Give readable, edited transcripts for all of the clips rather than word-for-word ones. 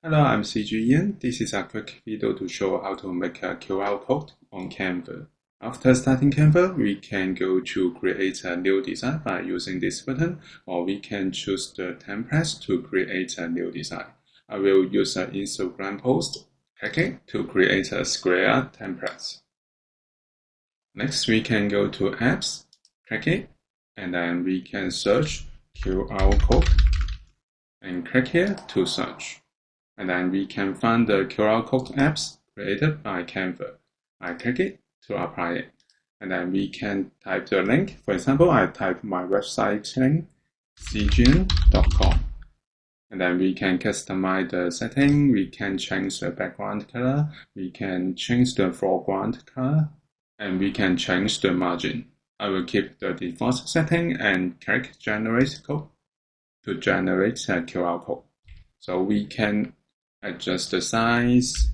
Hello, I'm cgian. This is a quick video to show how to make a QR code on Canva. After starting Canva, we can go to create a new design by using this button, or we can choose the templates to create a new design. I will use an Instagram post, click it to create a square template. Next, we can go to Apps, click it, and then we can search QR code, and click here to search. And then we can find the QR code apps created by Canva. I click it to apply it. And then we can type the link. For example, I type my website link, cgian.com. And then we can customize the setting. We can change the background color. We can change the foreground color. And we can change the margin. I will keep the default setting and click Generate Code to generate a QR code. So we can adjust the size,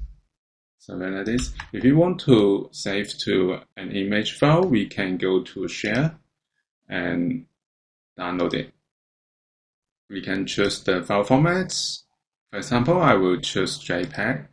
something like this. If you want to save to an image file, we can go to Share and download it. We can choose the file formats. For example, I will choose JPEG,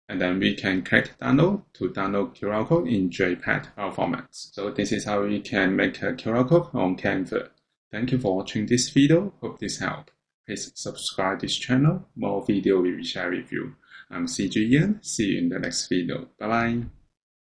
and then we can click Download to download QR code in JPEG file formats. So this is how we can make a QR code on Canva. Thank you for watching this video. Hope this helped. Please subscribe this channel. More video will be shared with you. I'm cgian. See you in the next video. Bye bye.